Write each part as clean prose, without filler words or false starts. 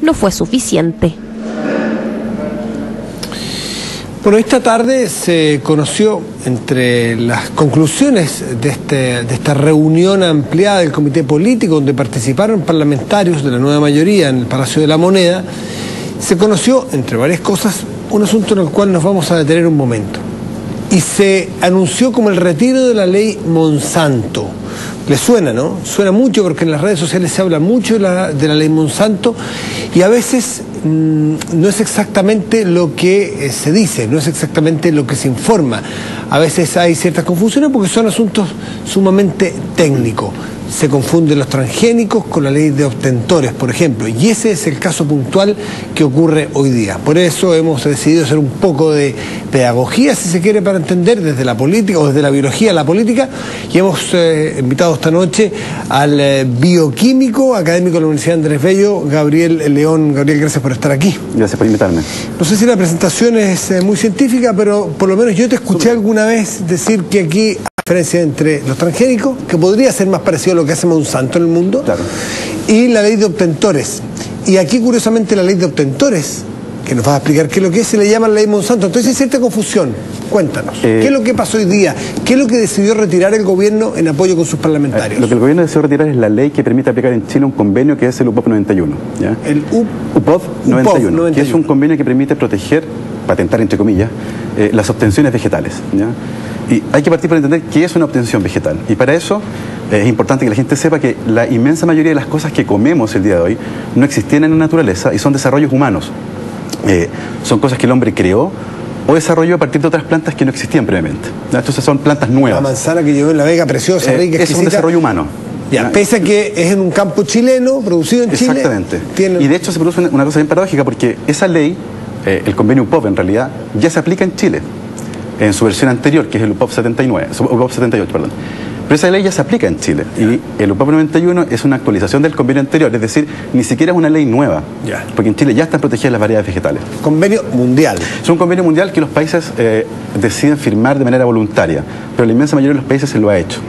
no fue suficiente. Bueno, esta tarde se conoció entre las conclusiones de esta reunión ampliada del Comité Político, donde participaron parlamentarios de la nueva mayoría en el Palacio de la Moneda, se conoció, entre varias cosas, un asunto en el cual nos vamos a detener un momento. Y se anunció como el retiro de la ley Monsanto. ¿Les suena, no? Suena mucho porque en las redes sociales se habla mucho de la ley Monsanto y a veces no es exactamente lo que se dice, no es exactamente lo que se informa. A veces hay ciertas confusiones porque son asuntos sumamente técnicos. Se confunden los transgénicos con la ley de obtentores, por ejemplo, y ese es el caso puntual que ocurre hoy día. Por eso hemos decidido hacer un poco de pedagogía, si se quiere, para entender desde la política o desde la biología a la política, y hemos invitado esta noche al bioquímico académico de la Universidad Andrés Bello, Gabriel León. Gabriel, gracias por estar aquí. Gracias por invitarme. No sé si la presentación es muy científica, pero por lo menos yo te escuché alguna vez decir que aquí hay diferencia entre los transgénicos, que podría ser más parecido a lo que hace Monsanto en el mundo, claro, y la ley de obtentores. Y aquí, curiosamente, la ley de obtentores, que nos vas a explicar qué es lo que es, se le llama ley Monsanto. Entonces hay cierta confusión. Cuéntanos, ¿qué es lo que pasó hoy día? ¿Qué es lo que decidió retirar el gobierno en apoyo con sus parlamentarios? Lo que el gobierno decidió retirar es la ley que permite aplicar en Chile un convenio que es el UPOV 91. ¿ya? El UPOV 91, que es un convenio que permite proteger, patentar entre comillas, las obtenciones vegetales. ¿ya? Y hay que partir para entender qué es una obtención vegetal. Y para eso es importante que la gente sepa que la inmensa mayoría de las cosas que comemos el día de hoy no existían en la naturaleza y son desarrollos humanos. Son cosas que el hombre creó o desarrolló a partir de otras plantas que no existían previamente. Entonces son plantas nuevas. La manzana que llevó en La Vega, preciosa, rica, exquisita. Es un desarrollo humano. Ya, pese a que es en un campo chileno, producido en Chile. Exactamente. Y de hecho se produce una cosa bien paradójica porque esa ley, el convenio UPOV en realidad, ya se aplica en Chile. En su versión anterior, que es el UPOV 78, perdón. Pero esa ley ya se aplica en Chile. Y el UPOV 91 es una actualización del convenio anterior, es decir, ni siquiera es una ley nueva. Porque en Chile ya están protegidas las variedades vegetales. Convenio mundial. Es un convenio mundial que los países deciden firmar de manera voluntaria, pero la inmensa mayoría de los países se lo ha hecho.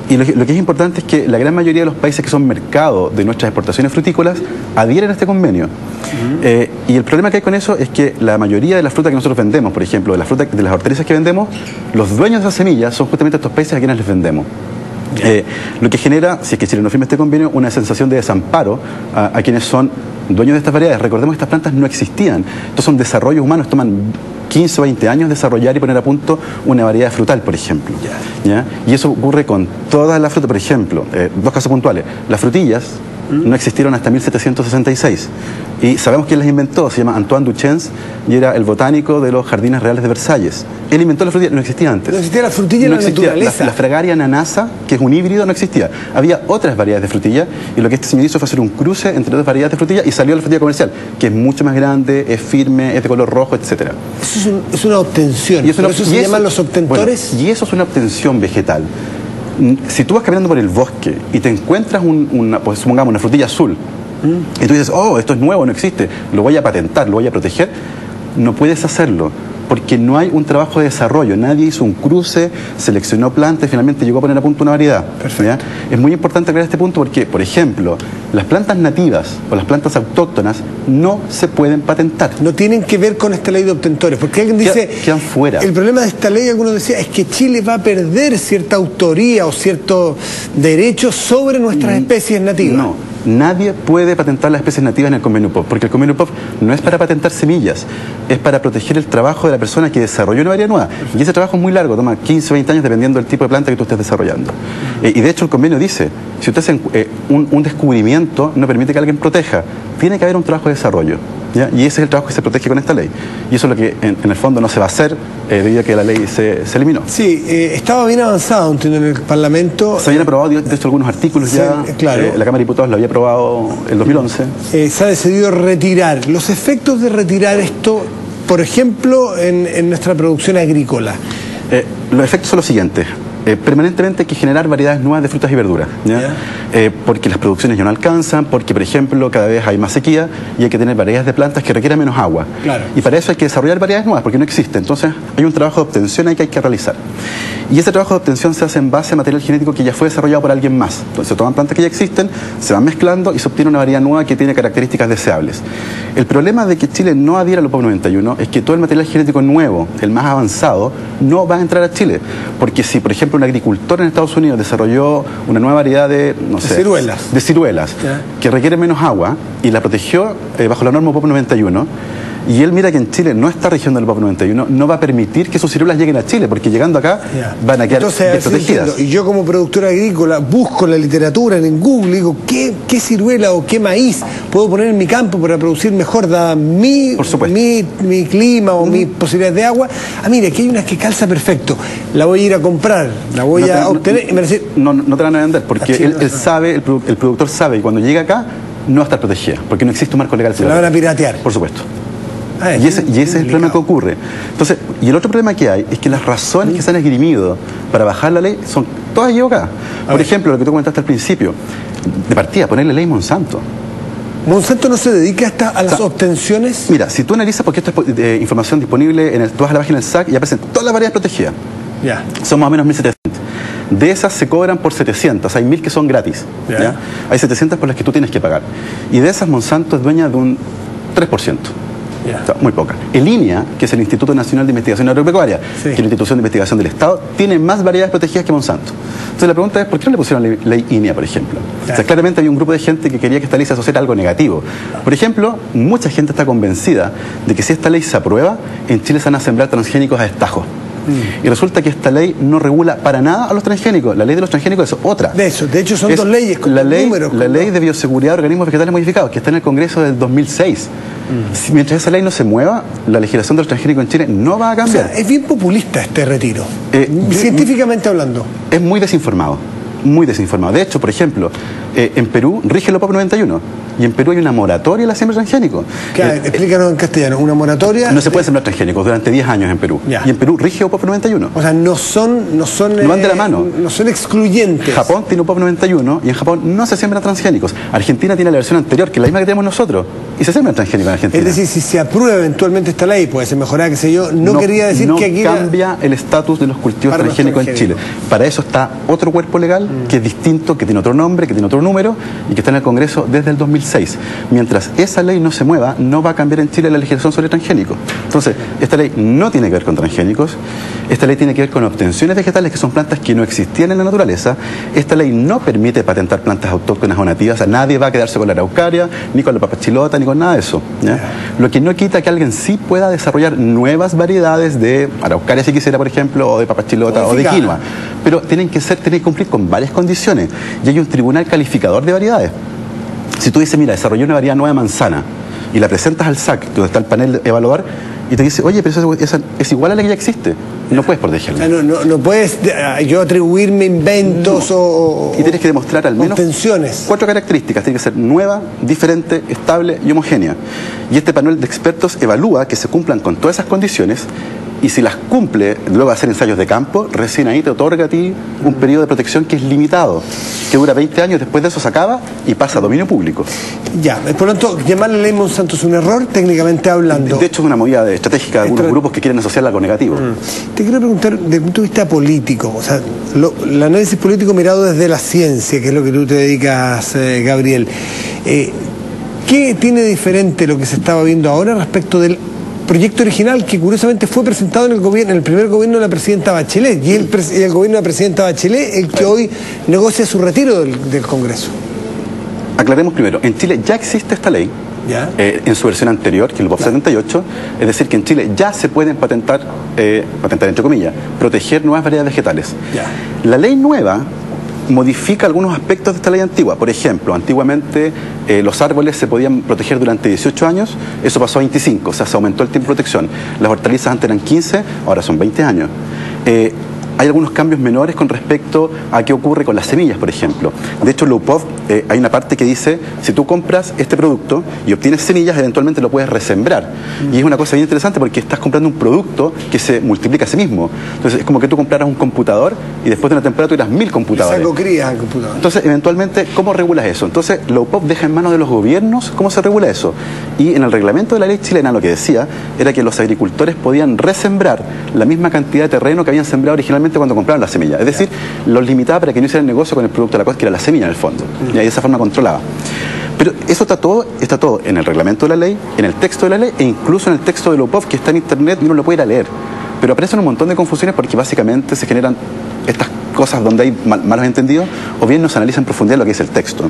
Y lo que es importante es que la gran mayoría de los países que son mercado de nuestras exportaciones frutícolas adhieren a este convenio. Y el problema que hay con eso es que la mayoría de la fruta que nosotros vendemos, por ejemplo, de las hortalizas que vendemos, los dueños de esas semillas son justamente estos países a quienes les vendemos. Lo que genera, si es que Chile no firma este convenio, una sensación de desamparo a quienes son dueños de estas variedades. Recordemos que estas plantas no existían. Estos son desarrollos humanos, toman 15 o 20 años desarrollar y poner a punto una variedad frutal, por ejemplo. ¿Ya? Y eso ocurre con toda la fruta, por ejemplo. Dos casos puntuales. Las frutillas no existieron hasta 1766. Y sabemos quién las inventó, se llama Antoine Duchens y era el botánico de los Jardines Reales de Versalles. Él inventó la frutilla, no existía antes. No existía la frutilla en la naturaleza. La Fragaria nanasa, que es un híbrido, no existía. Había otras variedades de frutilla y lo que este señor hizo fue hacer un cruce entre dos variedades de frutilla y salió la frutilla comercial, que es mucho más grande, es firme, es de color rojo, etc. Eso es una obtención. ¿Por eso se llaman los obtentores? Bueno, y eso es una obtención vegetal. Si tú vas caminando por el bosque y te encuentras pues, supongamos, una frutilla azul, y tú dices, oh, esto es nuevo, no existe, lo voy a patentar, lo voy a proteger, no puedes hacerlo, porque no hay un trabajo de desarrollo, nadie hizo un cruce, seleccionó plantas y finalmente llegó a poner a punto una variedad. ¿Ya? Es muy importante aclarar este punto porque, por ejemplo, las plantas nativas o las plantas autóctonas no se pueden patentar. No tienen que ver con esta ley de obtentores, porque alguien dice... Quedan fuera. El problema de esta ley, algunos decían, es que Chile va a perder cierta autoría o cierto derecho sobre nuestras especies nativas. No. Nadie puede patentar las especies nativas en el convenio UPOV, porque el convenio UPOV no es para patentar semillas, es para proteger el trabajo de la persona que desarrolló una variedad nueva. Y ese trabajo es muy largo, toma 15 o 20 años dependiendo del tipo de planta que tú estés desarrollando. Y de hecho el convenio dice, si usted hace un descubrimiento, no permite que alguien proteja, tiene que haber un trabajo de desarrollo. ¿Ya? Y ese es el trabajo que se protege con esta ley. Y eso es lo que en el fondo no se va a hacer debido a que la ley se eliminó. Sí, estaba bien avanzado, entiendo, en el Parlamento. Se habían aprobado, de hecho, algunos artículos ya. Claro. La Cámara de Diputados lo había aprobado en 2011. Se ha decidido retirar. Los efectos de retirar esto, por ejemplo, en nuestra producción agrícola. Los efectos son los siguientes. permanentemente hay que generar variedades nuevas de frutas y verduras, ¿ya? Porque las producciones ya no alcanzan, porque, por ejemplo, cada vez hay más sequía y hay que tener variedades de plantas que requieran menos agua. Claro. Y para eso hay que desarrollar variedades nuevas, porque no existe. Entonces, hay un trabajo de obtención ahí que hay que realizar. Y ese trabajo de obtención se hace en base a material genético que ya fue desarrollado por alguien más. Entonces, se toman plantas que ya existen, se van mezclando y se obtiene una variedad nueva que tiene características deseables. El problema de que Chile no adhiera al UPOP 91 es que todo el material genético nuevo, el más avanzado, no va a entrar a Chile. Porque si, por ejemplo, un agricultor en Estados Unidos desarrolló una nueva variedad de, no sé, ciruelas. De ciruelas, que requiere menos agua y la protegió bajo la norma UPOP 91, y él mira que en Chile no está rigiendo el UPOP 91, no va a permitir que sus ciruelas lleguen a Chile, porque llegando acá van a quedar desprotegidas. Y yo como productor agrícola busco la literatura en Google, digo, ¿qué ciruela o qué maíz puedo poner en mi campo para producir mejor, dada mi clima o mis posibilidades de agua? Ah, mira, aquí hay unas que calza perfecto, la voy a ir a comprar, la voy a obtener y me decir, no te la van a vender, porque él sabe, el productor sabe, y cuando llega acá no va a estar protegida, porque no existe un marco legal. Se la van a piratear. Por supuesto. Y ese es el problema que ocurre. Entonces, y el otro problema que hay es que las razones que se han esgrimido para bajar la ley son todas equivocadas. Por ejemplo, lo que tú comentaste al principio, de partida, ponerle ley Monsanto. ¿Monsanto no se dedica hasta a las obtenciones? Mira, si tú analizas, porque esto es información disponible, tú vas a la página del SAC y aparecen todas las variedades protegidas. Ya. Son más o menos 1.700. De esas se cobran por 700, hay 1.000 que son gratis. ¿Ya? Hay 700 por las que tú tienes que pagar. Y de esas Monsanto es dueña de un 3%. O sea, muy poca. El INEA, que es el Instituto Nacional de Investigación Agropecuaria, que es la institución de investigación del Estado, tiene más variedades protegidas que Monsanto. Entonces la pregunta es, ¿por qué no le pusieron ley INEA, por ejemplo? O sea, claramente había un grupo de gente que quería que esta ley se asociara a algo negativo. Por ejemplo, mucha gente está convencida de que si esta ley se aprueba, en Chile se van a sembrar transgénicos a destajo. Y resulta que esta ley no regula para nada a los transgénicos. La ley de los transgénicos es otra. De hecho son dos leyes con números. La ley de bioseguridad de organismos vegetales modificados, que está en el Congreso del 2006. Mientras esa ley no se mueva, la legislación de los transgénicos en Chile no va a cambiar. O sea, es bien populista este retiro, científicamente hablando. Es muy desinformado. Muy desinformado. De hecho, por ejemplo, en Perú rige el UPOP 91 y en Perú hay una moratoria a la siembra transgénico. Explícanos en castellano, una moratoria. No se puede sembrar transgénicos durante 10 años en Perú. Y en Perú rige UPOP 91. O sea, no van de la mano. No son excluyentes. Japón tiene UPOP 91 y en Japón no se siembran transgénicos. Argentina tiene la versión anterior, que es la misma que tenemos nosotros, y se siembran transgénicos en Argentina. Es decir, si se aprueba eventualmente esta ley, puede ser mejorada, qué sé yo, no quería decir que aquí cambia el estatus de los cultivos transgénicos en Chile. Para eso está otro cuerpo legal que es distinto, que tiene otro nombre, que tiene otro número y que está en el Congreso desde el 2006. Mientras esa ley no se mueva, no va a cambiar en Chile la legislación sobre transgénicos. Entonces, esta ley no tiene que ver con transgénicos, esta ley tiene que ver con obtenciones vegetales, que son plantas que no existían en la naturaleza. Esta ley no permite patentar plantas autóctonas o nativas, o sea, nadie va a quedarse con la araucaria, ni con la papachilota, ni con nada de eso, ¿ya? Lo que no quita que alguien sí pueda desarrollar nuevas variedades de araucaria, si quisiera, por ejemplo, o de papachilota o de quinoa. Pero tienen que cumplir con varias condiciones. Y hay un tribunal calificador de variedades. Si tú dices, mira, desarrollé una variedad nueva de manzana y la presentas al SAC, donde está el panel evaluador, y te dice, oye, pero eso es igual a la que ya existe, no puedes protegerla. No puedes yo atribuirme inventos o... Y tienes que demostrar al menos obtenciones. 4 características. Tiene que ser nueva, diferente, estable y homogénea. Y este panel de expertos evalúa que se cumplan con todas esas condiciones. Y si las cumple, luego de hacer ensayos de campo, recién ahí te otorga a ti un periodo de protección que es limitado, que dura 20 años, después de eso se acaba y pasa a dominio público. Ya, por lo tanto, llamarle ley Monsanto es un error, técnicamente hablando. De hecho, es una movida estratégica de algunos grupos que quieren asociarla con negativo. Te quiero preguntar, desde el punto de vista político, o sea, el análisis político mirado desde la ciencia, que es lo que tú te dedicas, Gabriel, ¿qué tiene diferente lo que se estaba viendo ahora respecto del proyecto original que curiosamente fue presentado en el primer gobierno de la presidenta Bachelet, y el gobierno de la presidenta Bachelet el que hoy negocia su retiro del Congreso? Aclaremos primero, en Chile ya existe esta ley, en su versión anterior, que es el UPOP 78, es decir, que en Chile ya se pueden patentar entre comillas, proteger nuevas variedades vegetales. La ley nueva modifica algunos aspectos de esta ley antigua. Por ejemplo, antiguamente los árboles se podían proteger durante 18 años, eso pasó a 25, o sea, se aumentó el tiempo de protección. Las hortalizas antes eran 15, ahora son 20 años. hay algunos cambios menores con respecto a qué ocurre con las semillas, por ejemplo. De hecho, en la UPOV hay una parte que dice, si tú compras este producto y obtienes semillas, eventualmente lo puedes resembrar. Y es una cosa bien interesante porque estás comprando un producto que se multiplica a sí mismo. Entonces, es como que tú compraras un computador y después de una temporada tuvieras 1000 computadores. Saco crías al computador. Entonces, eventualmente, ¿cómo regulas eso? Entonces, la UPOV deja en manos de los gobiernos cómo se regula eso. Y en el reglamento de la ley chilena lo que decía era que los agricultores podían resembrar la misma cantidad de terreno que habían sembrado originalmente cuando compraron la semilla. Es decir, los limitaba para que no hicieran negocio con el producto de la cosa, que era la semilla en el fondo. Y de esa forma controlaba. Pero eso está todo en el reglamento de la ley, en el texto de la ley e incluso en el texto de la UPOV que está en internet y uno lo puede ir a leer. Pero aparecen un montón de confusiones porque básicamente se generan estas cosas donde hay malos entendidos o bien no se analiza en profundidad lo que dice el texto.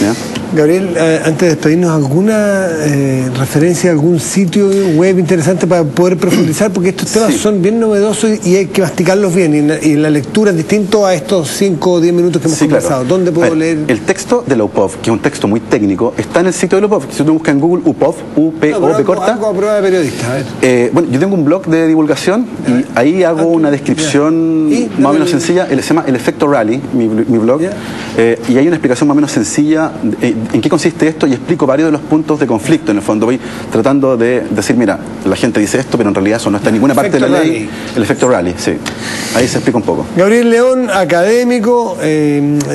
¿Ya? Gabriel, antes de despedirnos, ¿alguna referencia a algún sitio web interesante para poder profundizar? Porque estos temas son bien novedosos y hay que masticarlos bien. Y la lectura es distinto a estos 5 o 10 minutos que hemos conversado. Claro. ¿Dónde puedo leer? El texto de la UPOV, que es un texto muy técnico, está en el sitio de la UPOV. Si tú buscas en Google UPOV, U-P-O-V corta. Algo a prueba de periodista. A ver. Bueno, yo tengo un blog de divulgación y ahí hago una descripción más o menos sencilla. Se llama El Efecto Rally, mi blog. Y hay una explicación más o menos sencilla en qué consiste esto y explico varios de los puntos de conflicto. En el fondo voy tratando de decir, mira, la gente dice esto, pero en realidad eso no está en ninguna parte de la ley. El efecto Rally, sí. Ahí se explica un poco. Gabriel León, académico,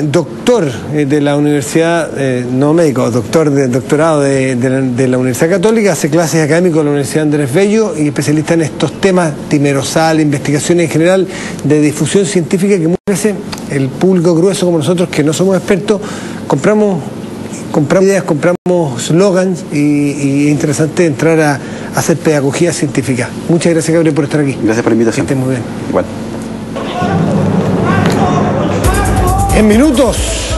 doctor de la Universidad, no médico, doctorado de la Universidad Católica, hace clases académicas en la Universidad Andrés Bello y especialista en estos temas, timerosal, investigaciones en general de difusión científica, que muchas veces el público grueso como nosotros, que no somos expertos, compramos ideas, compramos slogans y es interesante entrar a hacer pedagogía científica. Muchas gracias, Gabriel, por estar aquí. Gracias por la invitación. Que estés muy bien. Igual. En minutos